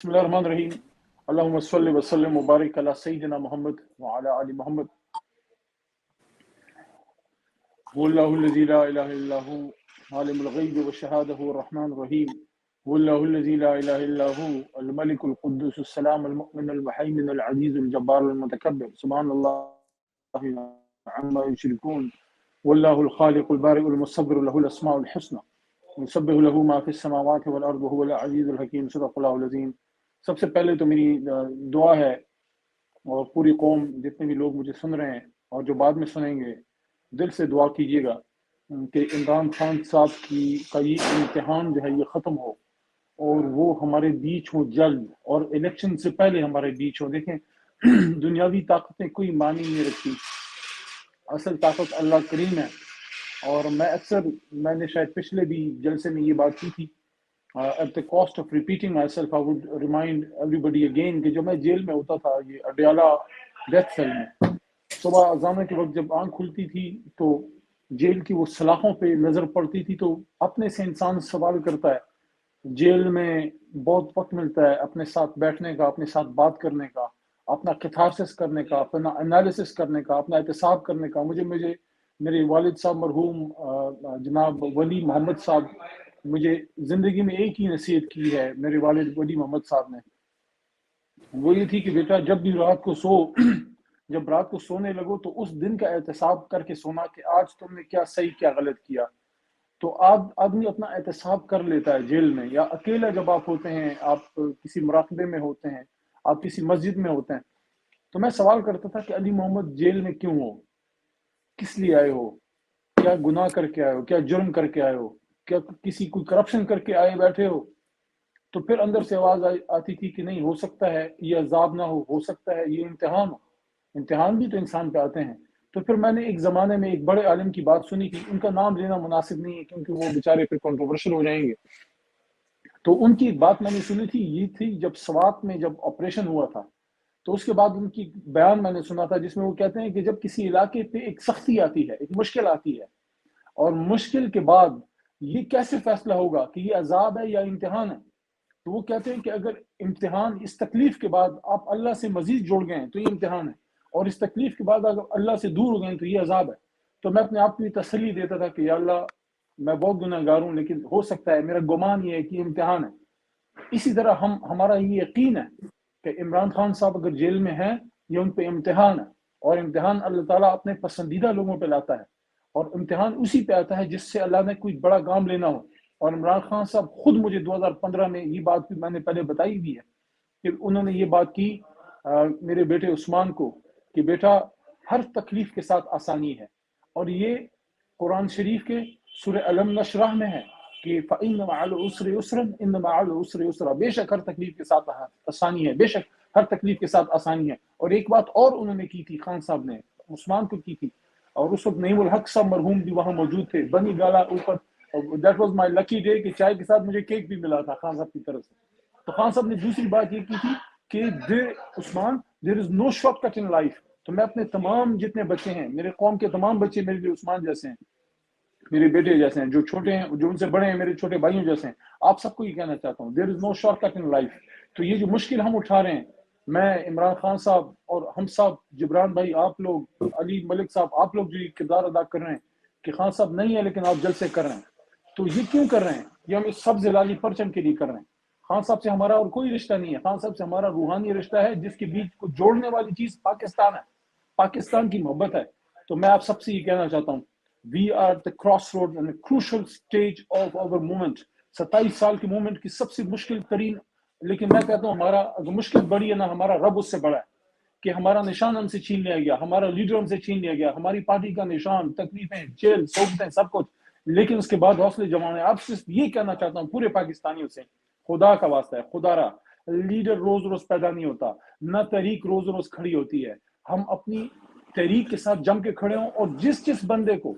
بسم الله الرحمن الرحيم. اللهم صل وسلم وبارك على سيدنا محمد وعلى آل محمد. هو الله الذي لا إله إلا هو عالم الغيب والشهادة هو الرحمن الرحيم. هو الله الذي لا إله إلا هو الملك القدوس السلام المؤمن المهيمن العزيز الجبار المتكبر سبحان الله عما يشركون. والله الخالق البارئ المصور له الأسماء الحسنى يسبح له ما في السماوات والأرض وهو العزيز الحكيم صدق الله العظيم. سب سے پہلے تو میری دعا ہے اور پوری قوم جتنے بھی لوگ مجھے سن رہے ہیں اور جو بعد میں سنیں گے دل سے دعا کیجیے گا کہ عمران خان صاحب کا یہ امتحان جو ہے یہ ختم ہو اور وہ ہمارے بیچ ہو جلد اور الیکشن سے پہلے ہمارے بیچ ہو. دیکھیں دنیاوی طاقتیں کوئی معنی نہیں رکھتی، اصل طاقت اللہ کریم ہے. اور میں نے شاید پچھلے بھی جلسے میں یہ بات کی تھی. At the cost of repeating myself, I would remind everybody again کہ جب میں جیل میں ہوتا تھا یہ اڈیالہ ڈیتھ سیل میں، صبح اذان کے وقت جب آنکھ کھلتی تھی تو جیل کی وہ سلاخوں پہ نظر پڑتی تھی تو اپنے سے انسان سوال کرتا ہے. جیل میں بہت وقت ملتا ہے اپنے ساتھ بیٹھنے کا، اپنے ساتھ بات کرنے کا، اپنا کیتھارسس کرنے کا، اپنا انالیسس کرنے کا، اپنا احتساب کرنے کا. مجھے میرے والد صاحب مرحوم جناب ولی محمد صاحب مجھے زندگی میں ایک ہی نصیحت کی ہے میرے والد ولی محمد صاحب نے، وہ یہ تھی کہ بیٹا جب بھی جب رات کو سونے لگو تو اس دن کا احتساب کر کے سونا کہ آج تم نے کیا صحیح کیا غلط کیا. تو آدمی اپنا احتساب کر لیتا ہے جیل میں یا اکیلا جب آپ ہوتے ہیں، آپ کسی مراقبے میں ہوتے ہیں، آپ کسی مسجد میں ہوتے ہیں. تو میں سوال کرتا تھا کہ علی محمد جیل میں کیوں ہو، کس لیے آئے ہو، کیا گناہ کر کے آئے ہو، کیا جرم کر کے آئے ہو، کیا کسی کوئی کرپشن کر کے آئے بیٹھے ہو. تو پھر اندر سے آواز آتی تھی کہ نہیں، ہو سکتا ہے یہ عذاب نہ ہو سکتا ہے یہ امتحان ہو. امتحان بھی تو انسان پہ آتے ہیں. تو پھر میں نے ایک زمانے میں ایک بڑے عالم کی بات سنی کہ ان کا نام لینا مناسب نہیں ہے کیونکہ وہ بیچارے پھر کنٹروورشل ہو جائیں گے. تو ان کی بات میں نے سنی تھی، یہ تھی جب سوات میں جب آپریشن ہوا تھا تو اس کے بعد ان کی بیان میں نے سنا تھا جس میں وہ کہتے ہیں کہ جب کسی علاقے پہ ایک سختی آتی ہے، ایک مشکل آتی ہے، اور مشکل کے بعد یہ کیسے فیصلہ ہوگا کہ یہ عذاب ہے یا امتحان ہے. تو وہ کہتے ہیں کہ اگر امتحان اس تکلیف کے بعد آپ اللہ سے مزید جڑ گئے ہیں تو یہ امتحان ہے، اور اس تکلیف کے بعد اگر اللہ سے دور ہو گئے ہیں تو یہ عذاب ہے. تو میں اپنے آپ کو یہ تسلی دیتا تھا کہ یا اللہ میں بہت گناہ گار ہوں لیکن ہو سکتا ہے، میرا گمان یہ ہے کہ امتحان ہے. اسی طرح ہمارا یہ یقین ہے کہ عمران خان صاحب اگر جیل میں ہیں یہ ان پہ امتحان ہے، اور امتحان اللہ تعالیٰ اپنے پسندیدہ لوگوں پہ لاتا ہے، اور امتحان اسی پہ آتا ہے جس سے اللہ نے کوئی بڑا کام لینا ہو. اور عمران خان صاحب خود مجھے 2015 میں یہ بات میں نے پہلے بتائی بھی ہے کہ انہوں نے یہ بات کی میرے بیٹے عثمان کو کہ بیٹا ہر تکلیف کے ساتھ آسانی ہے. اور یہ قرآن شریف کے سورہ علم نشرح میں ہے کہ فَإِنَّ مَعَ الْعُسْرِ يُسْرًا إِنَّ مَعَ الْعُسْرِ يُسْرًا، بے شک ہر تکلیف کے ساتھ آسانی ہے، بے شک ہر تکلیف کے ساتھ آسانی ہے. اور ایک بات اور انہوں نے کی تھی، خان صاحب نے عثمان کو کی تھی، اور اس وقت نعیم الحق صاحب مرحوم بھی وہاں موجود تھے، بنی گالا اوپر. That was my lucky day کہ چائے کے ساتھ مجھے کیک بھی ملا تھا خان صاحب کی طرف سے. تو خان صاحب نے دوسری بات یہ کی تھی کہ عثمان دیر از نو شارٹ کٹ ان لائف. تو میں اپنے تمام جتنے بچے ہیں، میرے قوم کے تمام بچے میرے لیے عثمان جیسے ہیں، میرے بیٹے جیسے ہیں، جو چھوٹے ہیں جو ان سے بڑے ہیں میرے چھوٹے بھائیوں جیسے ہیں. آپ سب کو یہ کہنا چاہتا ہوں دیر از نو شارٹ کٹ ان لائف. تو یہ جو مشکل ہم اٹھا رہے ہیں، میں عمران خان صاحب اور ہم سب، جبران بھائی، آپ لوگ، علی ملک صاحب، آپ لوگ جو یہ کردار ادا کر رہے ہیں کہ خان صاحب نہیں ہے لیکن آپ جلسے کر رہے ہیں، تو یہ کیوں کر رہے ہیں؟ یہ ہم اس سبز لالی پرچم کے لیے کر رہے ہیں. خان صاحب سے ہمارا اور کوئی رشتہ نہیں ہے. خان صاحب سے ہمارا روحانی رشتہ ہے جس کے بیچ کو جوڑنے والی چیز پاکستان ہے، پاکستان کی محبت ہے. تو میں آپ سب سے یہ کہنا چاہتا ہوں we are at the crossroads and a crucial stage of our movement. 27 سال کی موومنٹ کی سب سے مشکل ترین، لیکن میں کہتا ہوں ہمارا اگر مشکل بڑی ہے نا، ہمارا رب اس سے بڑا ہے کہ ہمارا نشان ہم سے چھین لیا گیا، ہمارا لیڈر ہم سے چھین لیا گیا، ہماری پارٹی کا نشان، تکلیفیں، جیل، صحبتیں، سب کچھ. لیکن اس کے بعد حوصلے جمانے. آپ صرف یہ کہنا چاہتا ہوں پورے پاکستانیوں سے، خدا کا واسطہ ہے، خدا را، لیڈر روز روز پیدا نہیں ہوتا، نہ تحریک روز روز کھڑی ہوتی ہے. ہم اپنی تحریک کے ساتھ جم کے کھڑے ہوں، اور جس بندے کو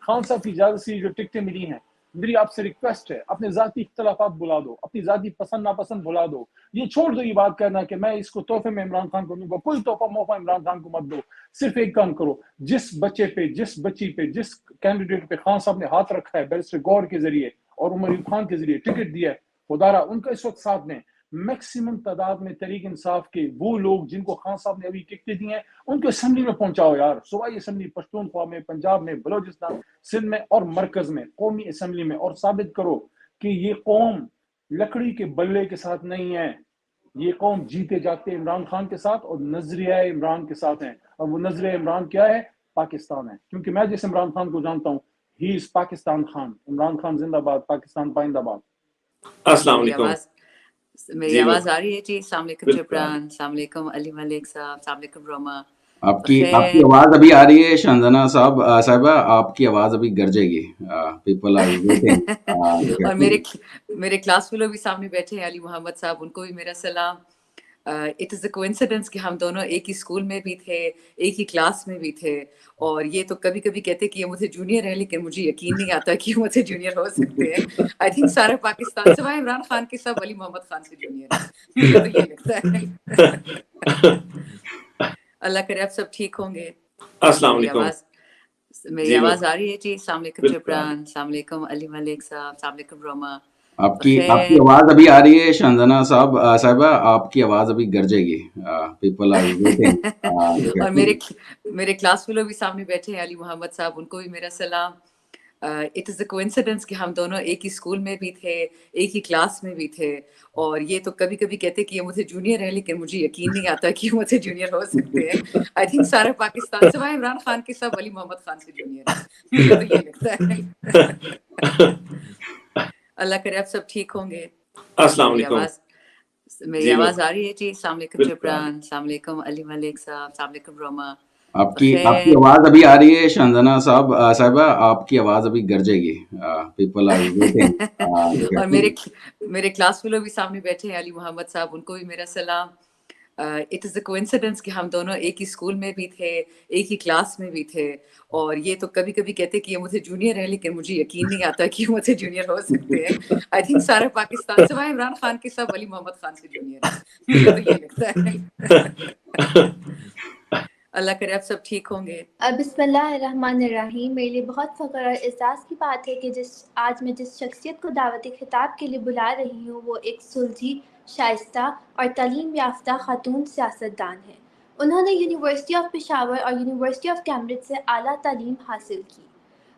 خان صاحب کی اجازت سے جو ٹکٹیں ملی ہیں، میری آپ سے ریکویسٹ ہے اپنے ذاتی اختلافات بلا دو، اپنی ذاتی پسند ناپسند بلا دو. یہ چھوڑ دو یہ بات کرنا کہ میں اس کو تحفے میں عمران خان کو دوں گا. کوئی تحفہ موفہ عمران خان کو مت دو. صرف ایک کام کرو، جس بچے پہ، جس بچی پہ، جس کینڈیڈیٹ پہ خان صاحب نے ہاتھ رکھا ہے بیرسٹر گور کے ذریعے اور عمر ایوب خان کے ذریعے ٹکٹ دیا ہے، خدا را ان کا اس وقت ساتھ دیں. میکسیمم تعداد میں تحریک انصاف کے وہ لوگ جن کو خان صاحب نے ابھی ٹکٹیں دی ہیں ان کو اسمبلی میں پہنچاؤ یار. صوبائی اسمبلی پشتونخوا میں, پنجاب میں, بلوچستان, سندھ میں اور مرکز میں قومی اسمبلی میں, اور ثابت کرو کہ یہ قوم لکڑی کے بلے کے ساتھ نہیں ہے. یہ قوم جیتے جاگتے عمران خان کے ساتھ اور نظریہ عمران کے ساتھ ہیں. اور وہ نظریہ عمران کیا ہے؟ پاکستان ہے. کیونکہ میں جس عمران خان کو جانتا ہوں, ہی از پاکستان خان. عمران خان زندہ باد, پاکستان پائندہ باد. السلام علیکم. میری آواز آ رہی ہے جی؟ السلام علیکم جبران, السلام علیکم علی ملک صاحب, السلام علیکم روما. آپ کی آواز ابھی آ رہی ہے شاندانہ صاحبہ, آپ کی آواز ابھی گرجے گی. People are waiting. اور میرے کلاس فیلو بھی سامنے بیٹھے ہیں علی محمد صاحب, ان کو بھی میرا سلام. اٹ از اے کوئنسیڈنس کہ ہم دونوں ایک ہی اسکول میں بھی تھے, ایک ہی کلاس میں بھی تھے, اور یہ تو کبھی کبھی کہتے کہ یہ مجھے جونیئر ہے, لیکن مجھے یقین نہیں آتا کہ مجھے جونیئر ہو سکتے ہیں. آئی تھنک سارا پاکستان سوائے عمران خان کے سب علی محمد خان سے جونیئر ہیں, مجھے تو یہ لگتا ہے. اللہ کرے آپ سب ٹھیک ہوں گے. السلام علیکم. میری آواز آ رہی ہے جی؟ السلام علیکم جبران, السلام علیکم علی ملک صاحب, السلام علیکم روما. آپ کی آواز ابھی آ رہی ہے شاندانہ صاحبہ, آپ کی آواز ابھی گرجے گی. People are waiting. اور میرے کلاس فیلو بھی سامنے بیٹھے ہیں علی محمد صاحب, ان کو بھی میرا سلام. اٹ از اے کوئنسیڈنس کہ ہم دونوں ایک ہی اسکول میں بھی تھے, ایک ہی کلاس میں بھی تھے, اور یہ تو کبھی کبھی کہتے کہ یہ مجھے جونیئر ہے, لیکن مجھے یقین نہیں آتا کہ مجھے جونیئر ہو سکتے ہیں. آئی تھنک سارا پاکستان سوائے عمران خان کے سب علی محمد خان سے جونیئر ہیں, مجھے تو یہ لگتا ہے. اللہ کرے آپ سب ٹھیک ہوں گے. السلام علیکم. میری آواز آ رہی ہے جی؟ السلام علیکم جبران, السلام علیکم علی ملک صاحب, السلام علیکم روما. آپ کی آواز ابھی آ رہی ہے شاندانہ صاحبہ, آپ کی آواز ابھی گرجے گی. People are waiting. اور میرے کلاس فیلو بھی سامنے بیٹھے ہیں علی محمد صاحب, ان کو بھی میرا سلام. اٹ از اے کوئنسیڈنس کہ ہم دونوں ایک ہی اسکول میں بھی تھے, ایک ہی کلاس میں بھی تھے, اور یہ تو کبھی کبھی کہتے کہ یہ مجھے جونیئر ہے, لیکن مجھے یقین نہیں آتا کہ مجھے جونیئر ہو سکتے ہیں. آئی تھنک سارا پاکستان سوائے عمران خان کے سب علی محمد خان سے جونیئر ہیں, مجھے تو یہ لگتا ہے. اللہ کرے آپ سب ٹھیک ہوں گے. بسم اللہ الرحمن الرحیم. میرے لیے بہت فخر اور اعزاز کی بات ہے کہ آج میں جس شخصیت کو دعوت خطاب کے لیے بلا رہی ہوں وہ ایک سلجھی, شائستہ اور تعلیم یافتہ خاتون سیاستدان ہیں. انہوں نے یونیورسٹی آف پشاور اور یونیورسٹی آف کیمبرج سے اعلیٰ تعلیم حاصل کی.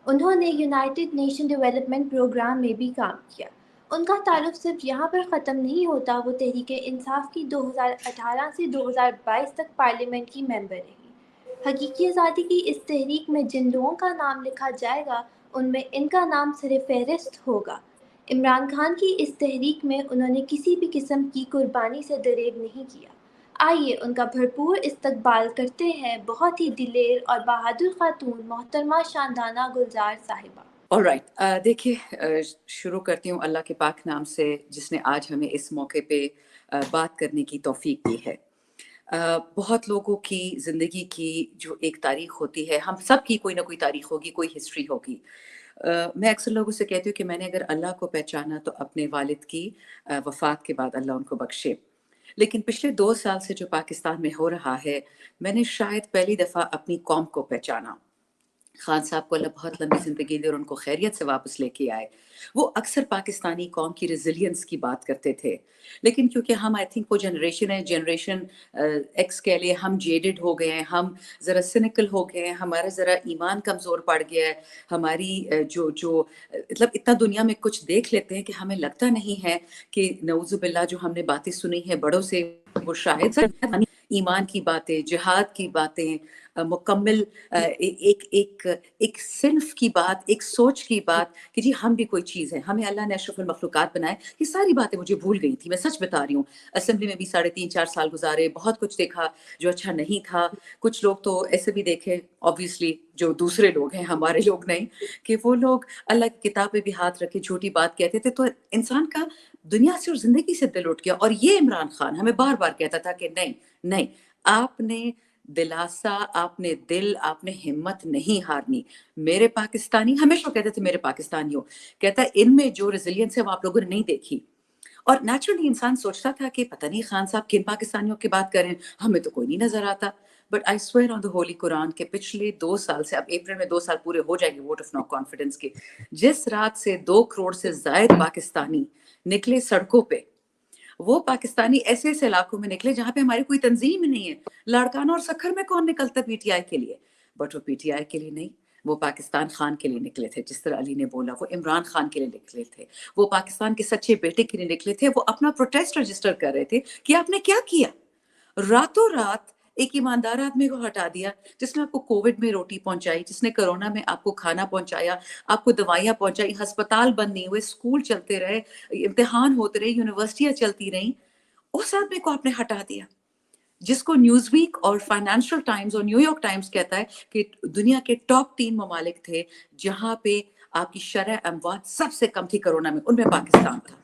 انہوں نے یونائٹڈ نیشن ڈیولپمنٹ پروگرام میں بھی کام کیا. ان کا تعلق صرف یہاں پر ختم نہیں ہوتا, وہ تحریک انصاف کی 2018 سے 2022 تک پارلیمنٹ کی ممبر رہی. حقیقی آزادی کی اس تحریک میں جن لوگوں کا نام لکھا جائے گا ان میں ان کا نام سر فہرست ہوگا. عمران خان کی اس تحریک میں انہوں نے کسی بھی قسم کی قربانی سے دریغ نہیں کیا. آئیے ان کا بھرپور استقبال کرتے ہیں بہت ہی دلیر اور بہادر خاتون محترمہ شاندانہ گلزار صاحبہ. آل رائٹ, دیکھیے شروع کرتی ہوں اللہ کے پاک نام سے جس نے آج ہمیں اس موقع پہ بات کرنے کی توفیق دی ہے. بہت لوگوں کی زندگی کی جو ایک تاریخ ہوتی ہے, ہم سب کی کوئی نہ کوئی تاریخ ہوگی, کوئی ہسٹری ہوگی. میں اکثر لوگوں سے کہتی ہوں کہ میں نے اگر اللہ کو پہچانا تو اپنے والد کی وفات کے بعد اللہ ان کو بخشے. لیکن پچھلے 2 سال سے جو پاکستان میں ہو رہا ہے, میں نے شاید پہلی دفعہ اپنی قوم کو پہچانا. خان صاحب کو اللہ بہت لمبی زندگی دے اور ان کو خیریت سے واپس لے کے آئے. وہ اکثر پاکستانی قوم کی ریزیلینس کی بات کرتے تھے, لیکن کیونکہ ہم آئی تھنک وہ جنریشن ہے, جنریشن ایکس کہہ لیے, ہم جیڈڈ ہو گئے ہیں, ہم ذرا سینیکل ہو گئے ہیں, ہمارا ذرا ایمان کمزور پڑ گیا ہے. ہماری جو مطلب اتنا دنیا میں کچھ دیکھ لیتے ہیں کہ ہمیں لگتا نہیں ہے کہ نعوذ باللہ جو ہم نے باتیں سنی ہیں بڑوں سے وہ شاید ایمان کی باتیں, جہاد کی باتیں, مکمل ایک صنف کی بات, ایک سوچ کی بات کہ جی ہم بھی کوئی چیز ہے, ہمیں اللہ نے اشرف المخلوقات بنائے. یہ ساری باتیں مجھے بھول گئی تھی, میں سچ بتا رہی ہوں. اسمبلی میں بھی 3.5-4 سال گزارے, بہت کچھ دیکھا جو اچھا نہیں تھا. کچھ لوگ تو ایسے بھی دیکھے obviously جو دوسرے لوگ ہیں, ہمارے لوگ نہیں, کہ وہ لوگ اللہ کی کتاب پہ بھی ہاتھ رکھے جھوٹی بات کہتے تھے. تو انسان کا دنیا سے اور زندگی سے دل اٹھ گیا. اور یہ عمران خان ہمیں بار بار کہتا تھا کہ نہیں, آپ نے دلاسا, آپ نے دل, آپ نے ہمت نہیں ہارنی. میرے پاکستانی, ہمیشہ کہتے تھے میرے پاکستانیوں, کہتا ہے ان میں جو ریزیلینس ہے وہ آپ لوگوں نے نہیں دیکھی. اور نیچرلی انسان سوچتا تھا کہ پتہ نہیں خان صاحب کن پاکستانیوں کی بات کریں, ہمیں تو کوئی نہیں نظر آتا. بٹ آئی سویئر آن دا ہولی قرآن کے پچھلے 2 سال سے, اب اپریل میں 2 سال پورے ہو جائیں گے ووٹ آف نو کانفیڈنس کے, جس رات سے 2 کروڑ سے زائد پاکستانی نکلے سڑکوں پہ, وہ پاکستانی ایسے ایسے علاقوں میں نکلے جہاں پہ ہماری کوئی تنظیم ہی نہیں ہے. لاڑکانہ اور سکھر میں کون نکلتا پی ٹی آئی کے لیے؟ بٹ وہ پی ٹی آئی کے لیے نہیں، وہ پاکستان خان کے لیے نکلے تھے. جس طرح علی نے بولا، وہ عمران خان کے لیے نکلے تھے، وہ پاکستان کے سچے بیٹے کے لیے نکلے تھے. وہ اپنا پروٹیسٹ رجسٹر کر رہے تھے کہ آپ نے کیا کیا. راتوں رات ایک ایماندار آدمی کو ہٹا دیا جس نے آپ کو کووڈ میں روٹی پہنچائی، جس نے کرونا میں آپ کو کھانا پہنچایا، آپ کو دوائیاں پہنچائی، ہسپتال بند نہیں ہوئے، اسکول چلتے رہے، امتحان ہوتے رہے، یونیورسٹیاں چلتی رہیں. اس آدمی کو آپ نے ہٹا دیا جس کو نیوز ویک اور فائنینشل ٹائمز اور نیو یارک ٹائمز کہتا ہے کہ دنیا کے ٹاپ 3 ممالک تھے جہاں پہ آپ کی شرح اموات سب سے کم تھی کرونا میں، ان میں پاکستان تھا.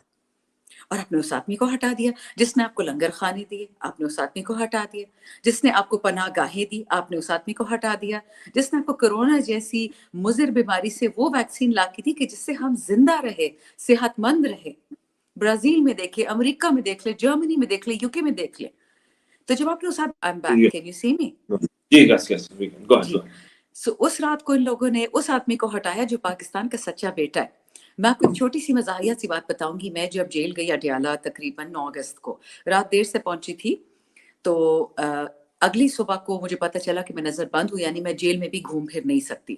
اور آپ نے اس آدمی کو ہٹا دیا. جس نے آپ کو لنگر خانے دیے، آپ نے اس آدمی کو ہٹا دیا. جس نے آپ کو پناہ گاہیں دی، آپ نے اس آدمی کو ہٹا دیا. جس نے آپ کو کرونا جیسی مضر بیماری سے وہ ویکسین لا کی تھی کہ جس سے ہم زندہ رہے، صحت مند رہے. برازیل میں دیکھے، امریکہ میں دیکھ لے، جرمنی میں دیکھ لے، یوکے میں دیکھ لے. تو جب آپ نے اس I'm back, can you see me? Yes, we can. Go ahead. جی. سو اس رات کو ان لوگوں نے اس آدمی کو ہٹایا جو پاکستان کا سچا بیٹا ہے. میں آپ کو ایک چھوٹی سی مزاحیہ سی بات بتاؤں گی. میں جب جیل گئی اڈیالہ تقریباً 9 اگست کو، رات دیر سے پہنچی تھی، تو اگلی صبح کو مجھے پتہ چلا کہ میں نظر بند ہوں، یعنی میں جیل میں بھی گھوم پھر نہیں سکتی.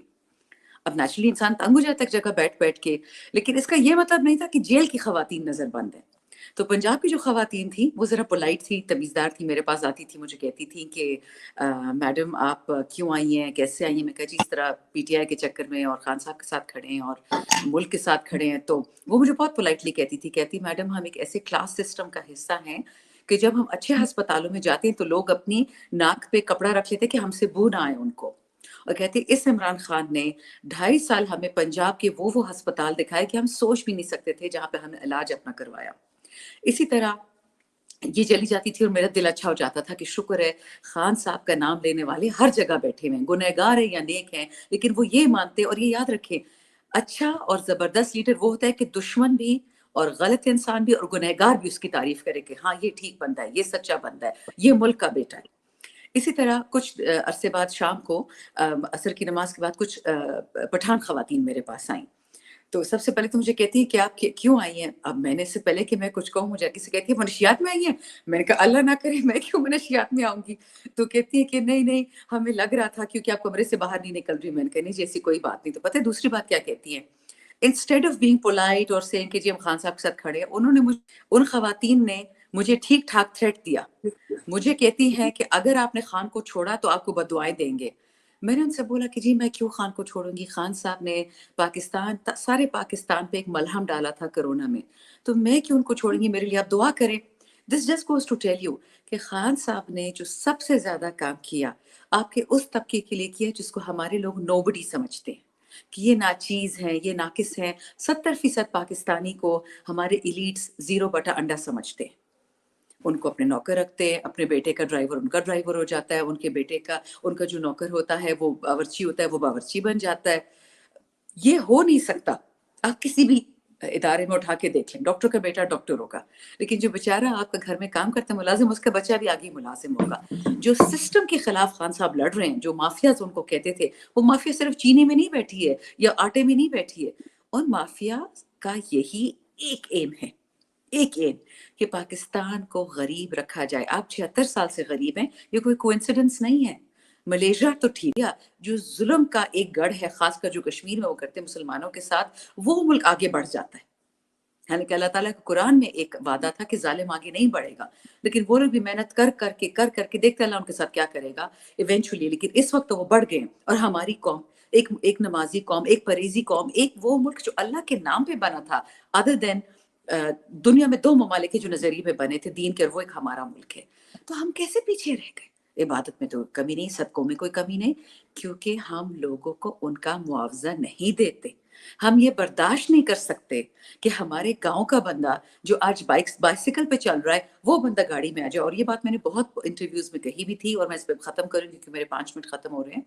اب نیچرلی انسان تنگ ہو جاتا ہے ایک جگہ بیٹھ کے، لیکن اس کا یہ مطلب نہیں تھا کہ جیل کی خواتین نظر بند ہیں. تو پنجاب کی جو خواتین تھیں وہ ذرا پولائٹ تھی، تمیزدار تھی، میرے پاس آتی تھی، مجھے کہتی تھی کہ میڈم آپ کیوں آئی ہیں، کیسے آئی ہیں. میں کہا جی اس طرح پی ٹی آئی کے چکر میں اور خان صاحب کے ساتھ کھڑے ہیں اور ملک کے ساتھ کھڑے ہیں. تو وہ مجھے بہت پولائٹلی کہتی میڈم ہم ایک ایسے کلاس سسٹم کا حصہ ہیں کہ جب ہم اچھے ہسپتالوں میں جاتے ہیں تو لوگ اپنی ناک پہ کپڑا رکھ لیتے کہ ہم سے بو نہ آئے ان کو. اور کہتے اس عمران خان نے 2.5 سال ہمیں پنجاب کے وہ ہسپتال دکھائے کہ ہم سوچ بھی نہیں سکتے تھے جہاں پہ ہم نے علاج اپنا کروایا. اسی طرح یہ چلی جاتی تھی اور میرا دل اچھا ہو جاتا تھا کہ شکر ہے خان صاحب کا نام لینے والے ہر جگہ بیٹھے ہوئے ہیں، گنہگار ہیں یا نیک ہیں، لیکن وہ یہ مانتے اور یہ یاد رکھیں اچھا اور زبردست لیڈر وہ ہوتا ہے کہ دشمن بھی اور غلط انسان بھی اور گنہگار بھی اس کی تعریف کرے کہ ہاں یہ ٹھیک بندہ ہے، یہ سچا بندہ ہے، یہ ملک کا بیٹا ہے. اسی طرح کچھ عرصے بعد شام کو عصر کی نماز کے بعد کچھ پٹھان خواتین میرے پاس آئیں. تو سب سے پہلے تو مجھے کہتی ہے کہ آپ کیوں آئی ہیں. اب میں نے اس سے پہلے کہ میں کچھ کہوں مجھے کسی کہتی ہے منشیات میں آئی ہیں. میں نے کہا اللہ نہ کرے میں کیوں منشیات میں آؤں گی. تو کہتی ہے کہ نہیں ہمیں لگ رہا تھا کیونکہ آپ کمرے سے باہر نہیں نکل رہی. میں نے کہا نہیں جیسی کوئی بات نہیں. تو پتہ ہے دوسری بات کیا کہتی ہیں، انسٹیڈ آف بینگ پولائٹ اور سینگ کہ جی ہم خان صاحب کے ساتھ کھڑے ہیں، انہوں نے ان خواتین نے مجھے ٹھیک ٹھاک تھریٹ دیا. مجھے کہتی ہیں کہ اگر آپ نے خان کو چھوڑا تو آپ کو بددعائیں دیں گے. میں نے ان سے بولا کہ جی میں کیوں خان کو چھوڑوں گی. خان صاحب نے سارے پاکستان پہ ایک ملہم ڈالا تھا کرونا میں، تو میں کیوں ان کو چھوڑوں گی. میرے لیے آپ دعا کریں. This just goes to tell you کہ خان صاحب نے جو سب سے زیادہ کام کیا آپ کے اس طبقے کے لیے کیا جس کو ہمارے لوگ نوبڈی سمجھتے ہیں کہ یہ ناچیز ہیں، یہ ناقص ہیں. 70% پاکستانی کو ہمارے ایلیٹس 0/انڈا سمجھتے ہیں. ان کو اپنے نوکر رکھتے ہیں، اپنے بیٹے کا ڈرائیور ان کا ڈرائیور ہو جاتا ہے، ان کے بیٹے کا ان کا جو نوکر ہوتا ہے وہ باورچی ہوتا ہے وہ باورچی بن جاتا ہے. یہ ہو نہیں سکتا. آپ کسی بھی ادارے میں اٹھا کے دیکھ لیں، ڈاکٹر کا بیٹا ڈاکٹر ہوگا، لیکن جو بیچارہ آپ کا گھر میں کام کرتا ہے ملازم، اس کا بچہ بھی آگے ملازم ہوگا. جو سسٹم کے خلاف خان صاحب لڑ رہے ہیں، جو مافیاز ان کو کہتے تھے، وہ مافیا صرف چینے میں نہیں بیٹھی ہے یا آٹے میں نہیں بیٹھی ہے. اور مافیا کا یہی ایک ایم ہے، ایک ایم کہ پاکستان کو غریب رکھا جائے. آپ 76 سال سے غریب ہیں، یہ کوئی کوئنسیڈنس نہیں ہے. ملیشیا تو ٹھیک ہے، جو ظلم کا ایک گڑھ ہے خاص کر جو کشمیر میں وہ کرتے ہیں مسلمانوں کے ساتھ، وہ ملک آگے بڑھ جاتا ہے. یعنی کہ اللہ تعالیٰ کے قرآن میں ایک وعدہ تھا کہ ظالم آگے نہیں بڑھے گا، لیکن وہ لوگ بھی محنت کر کے دیکھتے اللہ ان کے ساتھ کیا کرے گا ایونچولی. لیکن اس وقت تو وہ بڑھ گئے. اور ہماری قوم ایک نمازی قوم، ایک پریزی قوم، ایک وہ ملک جو اللہ کے نام پہ بنا تھا. ادر دین دنیا میں 2 ممالک جو نظریے پہ بنے تھے دین کے، اور وہ ایک ہمارا ملک ہے. تو ہم کیسے پیچھے رہ گئے؟ عبادت میں تو کمی نہیں، صدقوں میں کوئی کمی نہیں، کیونکہ ہم لوگوں کو ان کا معاوضہ نہیں دیتے. ہم یہ برداشت نہیں کر سکتے کہ ہمارے گاؤں کا بندہ جو آج بائسیکل پہ چل رہا ہے وہ بندہ گاڑی میں آ جائے. اور یہ بات میں نے بہت انٹرویوز میں کہی بھی تھی اور میں اس پہ ختم کروں گی کہ میرے 5 منٹ ختم ہو رہے ہیں.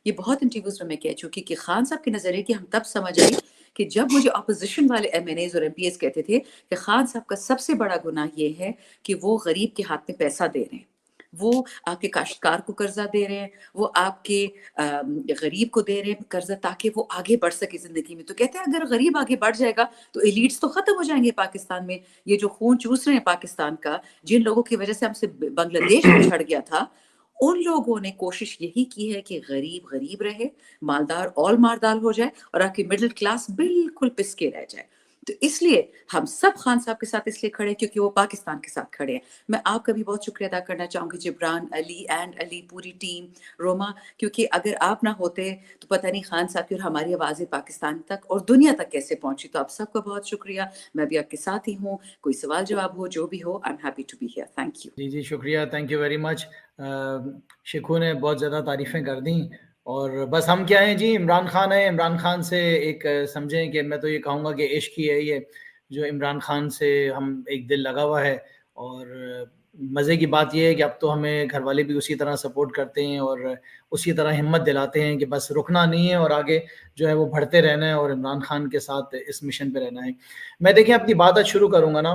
یہ بہت انٹرویوز میں کہہ چکی کہ خان صاحب کے نظریے کی ہم تب سمجھ آئی کہ جب مجھے اپوزیشن والے ایم این ایز اور ایم پی ایز کہتے تھے کہ خان صاحب کا سب سے بڑا گناہ یہ ہے کہ وہ غریب کے ہاتھ میں پیسہ دے رہے ہیں. وہ آپ کے کاشتکار کو قرضہ دے رہے ہیں, وہ آپ کے غریب کو دے رہے ہیں قرضہ تاکہ وہ آگے بڑھ سکے زندگی میں. تو کہتے ہیں اگر غریب آگے بڑھ جائے گا تو ایلیٹس تو ختم ہو جائیں گے پاکستان میں. یہ جو خون چوس رہے ہیں پاکستان کا, جن لوگوں کی وجہ سے ہم سے بنگلہ دیش بچھڑ گیا تھا, ان لوگوں نے کوشش یہی کی ہے کہ غریب غریب رہے, مالدار اور مالدار ہو جائے, اور آپ کی مڈل کلاس بالکل پس کے رہ جائے. تو اس لیے ہم سب خان صاحب کے ساتھ اس لیے کھڑے ہیں کیونکہ وہ پاکستان کے ساتھ کھڑے ہیں. میں آپ کا بھی بہت شکریہ ادا کرنا چاہوں گی جبران, علی اینڈ علی, پوری ٹیم, روما, کیونکہ اگر آپ نہ ہوتے تو پتہ نہیں خان صاحب کی اور ہماری آوازیں پاکستان تک اور دنیا تک کیسے پہنچی. تو آپ سب کا بہت شکریہ. میں بھی آپ کے ساتھ ہی ہوں, کوئی سوال جواب ہو جو بھی ہو, I am happy to be here. Thank you. جی شکریہ, تھینک یو ویری مچ. شکو نے بہت زیادہ تعریفیں کر دیں, اور بس ہم کیا ہیں جی, عمران خان ہے. عمران خان سے ایک سمجھیں کہ میں تو یہ کہوں گا کہ عشق ہی ہے یہ جو عمران خان سے ہم ایک دل لگا ہوا ہے. اور مزے کی بات یہ ہے کہ اب تو ہمیں گھر والے بھی اسی طرح سپورٹ کرتے ہیں اور اسی طرح ہمت دلاتے ہیں کہ بس رکنا نہیں ہے اور آگے جو ہے وہ بڑھتے رہنا ہے اور عمران خان کے ساتھ اس مشن پہ رہنا ہے. میں دیکھیں اپنی بات آج شروع کروں گا نا,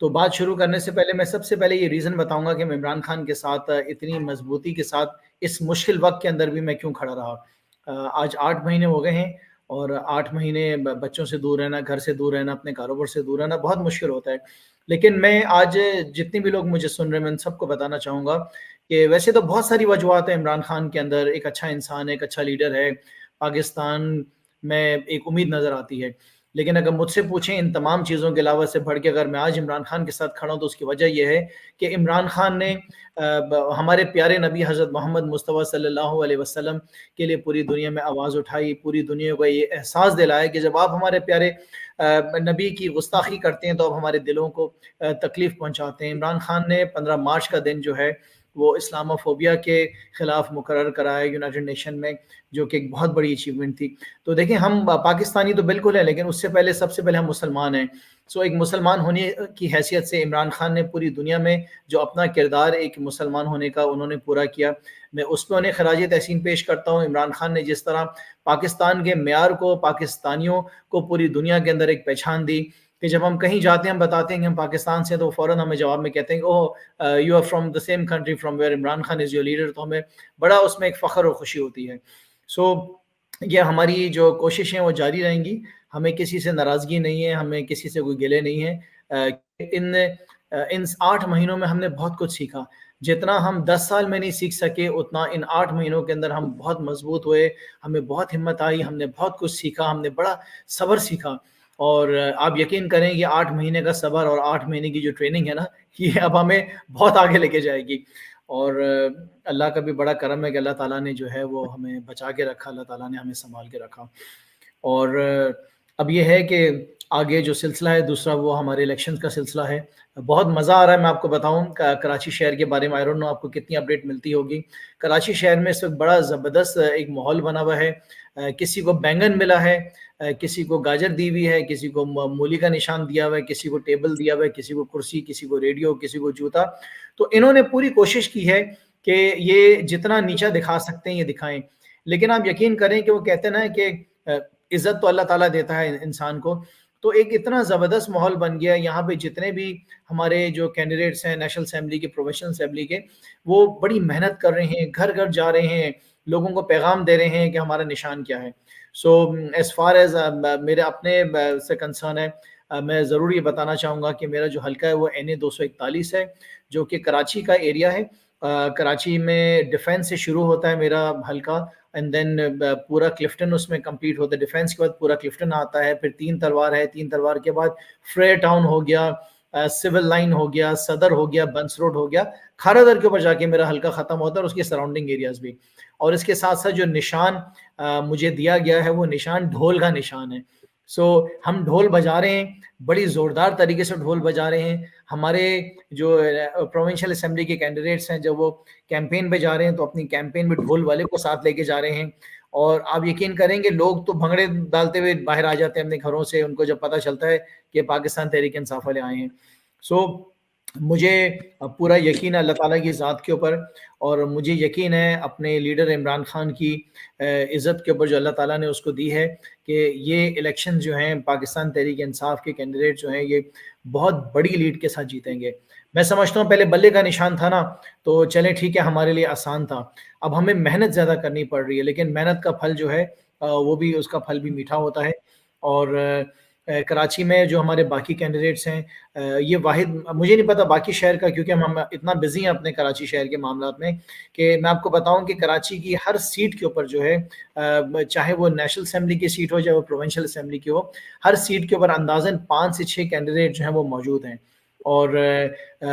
تو بات شروع کرنے سے پہلے میں سب سے پہلے یہ ریزن بتاؤں گا کہ میں عمران خان کے ساتھ اتنی مضبوطی کے ساتھ اس مشکل وقت کے اندر بھی میں کیوں کھڑا رہا. آج 8 مہینے ہو گئے ہیں, اور 8 مہینے بچوں سے دور رہنا, گھر سے دور رہنا, اپنے کاروبار سے دور رہنا بہت مشکل ہوتا ہے. لیکن میں آج جتنے بھی لوگ مجھے سن رہے ہیں میں ان سب کو بتانا چاہوں گا کہ ویسے تو بہت ساری وجوہات ہیں عمران خان کے اندر. ایک اچھا انسان ہے, ایک اچھا لیڈر ہے, پاکستان میں ایک امید نظر آتی ہے. لیکن اگر مجھ سے پوچھیں ان تمام چیزوں کے علاوہ سے بڑھ کے اگر میں آج عمران خان کے ساتھ کھڑا ہوں تو اس کی وجہ یہ ہے کہ عمران خان نے ہمارے پیارے نبی حضرت محمد مصطفیٰ صلی اللہ علیہ وسلم کے لیے پوری دنیا میں آواز اٹھائی, پوری دنیا کو یہ احساس دلایا کہ جب آپ ہمارے پیارے نبی کی گستاخی کرتے ہیں تو آپ ہمارے دلوں کو تکلیف پہنچاتے ہیں. عمران خان نے 15 مارچ کا دن جو ہے وہ اسلاموفوبیا کے خلاف مقرر کرایا یونائٹڈ نیشن میں, جو کہ ایک بہت بڑی اچیومنٹ تھی. تو دیکھیں ہم پاکستانی تو بالکل ہیں, لیکن اس سے پہلے سب سے پہلے ہم مسلمان ہیں. سو ایک مسلمان ہونے کی حیثیت سے عمران خان نے پوری دنیا میں جو اپنا کردار ایک مسلمان ہونے کا انہوں نے پورا کیا, میں اس پہ انہیں خراج تحسین پیش کرتا ہوں. عمران خان نے جس طرح پاکستان کے معیار کو, پاکستانیوں کو پوری دنیا کے اندر ایک پہچان دی کہ جب ہم کہیں جاتے ہیں ہم بتاتے ہیں کہ ہم پاکستان سے, تو فوراً ہمیں جواب میں کہتے ہیں کہ oh you are from the same country from where Imran Khan is your leader. تو ہمیں بڑا اس میں ایک فخر اور خوشی ہوتی ہے. سو یہ ہماری جو کوششیں وہ جاری رہیں گی. ہمیں کسی سے ناراضگی نہیں ہے, ہمیں کسی سے کوئی گلے نہیں ہے. ان 8 مہینوں میں ہم نے بہت کچھ سیکھا. جتنا ہم 10 سال میں نہیں سیکھ سکے اتنا ان 8 مہینوں کے اندر ہم بہت مضبوط ہوئے, ہمیں بہت ہمت آئی, ہم نے بہت کچھ سیکھا, ہم نے بڑا صبر سیکھا. اور آپ یقین کریں کہ 8 مہینے کا صبر اور 8 مہینے کی جو ٹریننگ ہے نا, یہ اب ہمیں بہت آگے لے کے جائے گی. اور اللہ کا بھی بڑا کرم ہے کہ اللہ تعالیٰ نے جو ہے وہ ہمیں بچا کے رکھا, اللہ تعالیٰ نے ہمیں سنبھال کے رکھا. اور اب یہ ہے کہ آگے جو سلسلہ ہے دوسرا وہ ہمارے الیکشنز کا سلسلہ ہے. بہت مزہ آ رہا ہے. میں آپ کو بتاؤں کراچی شہر کے بارے میں, آئی ڈونٹ نو آپ کو کتنی اپڈیٹ ملتی ہوگی. کراچی شہر میں اس وقت بڑا زبردست ایک ماحول بنا ہوا ہے. کسی کو بینگن ملا ہے, کسی کو گاجر دی ہوئی ہے, کسی کو مولی کا نشان دیا ہوا ہے, کسی کو ٹیبل دیا ہوا ہے, کسی کو کرسی, کسی کو ریڈیو, کسی کو جوتا. تو انہوں نے پوری کوشش کی ہے کہ یہ جتنا نیچا دکھا سکتے ہیں یہ دکھائیں. لیکن آپ یقین کریں کہ وہ کہتے ہیں نا کہ عزت تو اللہ تعالیٰ دیتا ہے انسان کو. تو ایک اتنا زبردست ماحول بن گیا یہاں پہ. جتنے بھی ہمارے جو کینڈیڈیٹس ہیں نیشنل اسمبلی کے, پروفیشنل اسمبلی کے, وہ بڑی محنت کر رہے ہیں, گھر گھر جا رہے ہیں, لوگوں کو پیغام دے رہے ہیں کہ ہمارا نشان کیا ہے. سو ایز فار ایز میرے اپنے سے کنسرن ہے, میں ضرور یہ بتانا چاہوں گا کہ میرا جو حلقہ ہے وہ NA 241 ہے, جو کہ کراچی کا ایریا ہے. کراچی میں ڈیفینس سے شروع ہوتا ہے میرا حلقہ, اینڈ دین پورا کلفٹن اس میں کمپلیٹ ہوتا ہے. ڈیفینس کے بعد پورا کلفٹن آتا ہے, پھر 3 تلوار ہے, 3 تلوار کے بعد فرے ٹاؤن ہو گیا, سول لائن ہو گیا, صدر ہو گیا, بنس روڈ ہو گیا, کھارا در کے اوپر جا کے میرا حلقہ ختم ہوتا ہے, اور اس کے سراؤنڈنگ ایریاز بھی. اور اس کے ساتھ ساتھ جو نشان مجھے دیا گیا ہے وہ نشان ڈھول کا نشان ہے. سو ہم ڈھول بجا رہے ہیں, بڑی زوردار طریقے سے ڈھول بجا رہے ہیں. ہمارے جو پروونشل اسمبلی کے کینڈیڈیٹس ہیں جب وہ کیمپین پہ جا رہے ہیں تو اپنی کیمپین میں ڈھول والے کو ساتھ لے کے جا رہے ہیں. اور آپ یقین کریں گے لوگ تو بھنگڑے ڈالتے ہوئے باہر آ جاتے ہیں اپنے گھروں سے, ان کو جب پتہ چلتا ہے کہ پاکستان تحریک انصاف والے آئے ہیں. سو مجھے پورا یقین ہے اللہ تعالیٰ کی ذات کے اوپر, اور مجھے یقین ہے اپنے لیڈر عمران خان کی عزت کے اوپر جو اللہ تعالیٰ نے اس کو دی ہے کہ یہ الیکشن جو ہیں پاکستان تحریک انصاف کے کینڈیڈیٹ جو ہیں یہ بہت بڑی لیڈ کے ساتھ جیتیں گے. میں سمجھتا ہوں پہلے بلے کا نشان تھا نا تو چلیں ٹھیک ہے ہمارے لیے آسان تھا. اب ہمیں محنت زیادہ کرنی پڑ رہی ہے, لیکن محنت کا پھل جو ہے وہ بھی اس کا پھل بھی میٹھا ہوتا ہے. اور کراچی میں جو ہمارے باقی کینڈیڈیٹس ہیں, یہ واحد مجھے نہیں پتا باقی شہر کا, کیونکہ ہم اتنا بزی ہیں اپنے کراچی شہر کے معاملات میں, کہ میں آپ کو بتاؤں کہ کراچی کی ہر سیٹ کے اوپر جو ہے, چاہے وہ نیشنل اسمبلی کی سیٹ ہو چاہے وہ پروونشل اسمبلی کی ہو, ہر سیٹ کے اوپر اندازاً 5 سے 6 کینڈیڈیٹ جو ہیں وہ موجود ہیں. اور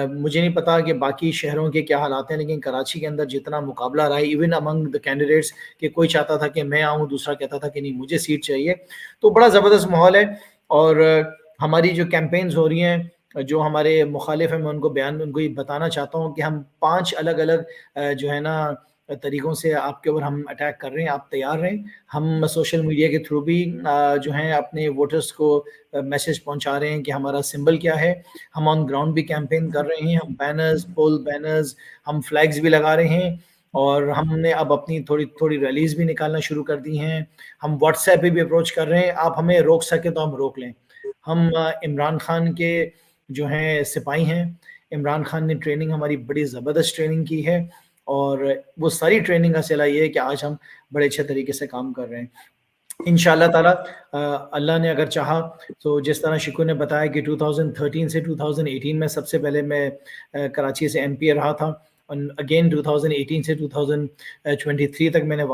مجھے نہیں پتا کہ باقی شہروں کے کیا حالات ہیں, لیکن کراچی کے اندر جتنا مقابلہ رہا ہے ایون امنگ دا کینڈیڈیٹس, کہ کوئی چاہتا تھا کہ میں آؤں, دوسرا کہتا تھا کہ نہیں مجھے سیٹ چاہیے, تو بڑا زبردست ماحول ہے. اور ہماری جو کیمپینز ہو رہی ہیں, جو ہمارے مخالف ہیں, میں ان کو یہ بتانا چاہتا ہوں کہ ہم 5 الگ الگ جو ہے نا طریقوں سے آپ کے اوپر ہم اٹیک کر رہے ہیں, آپ تیار رہیں. ہم سوشل میڈیا کے تھرو بھی جو ہیں اپنے ووٹرز کو میسج پہنچا رہے ہیں کہ ہمارا سمبل کیا ہے. ہم آن گراؤنڈ بھی کیمپین کر رہے ہیں, ہم بینرز, پول بینرز, ہم فلیگز بھی لگا رہے ہیں, اور ہم نے اب اپنی تھوڑی ریلیز بھی نکالنا شروع کر دی ہیں. ہم واٹس ایپ پہ بھی اپروچ کر رہے ہیں, آپ ہمیں روک سکے تو ہم روک لیں. ہم عمران خان کے جو ہیں سپاہی ہیں, عمران خان نے ٹریننگ ہماری بڑی زبردست ٹریننگ کی ہے, اور وہ ساری ٹریننگ کا صلہ یہ ہے کہ آج ہم بڑے اچھے طریقے سے کام کر رہے ہیں. انشاءاللہ تعالیٰ اللہ نے اگر چاہا تو, جس طرح شکو نے بتایا کہ 2013 سے 2018 میں سب سے پہلے میں کراچی سے ایم پی رہا تھا, اور اگین 2018 سے 2023 تک میں نے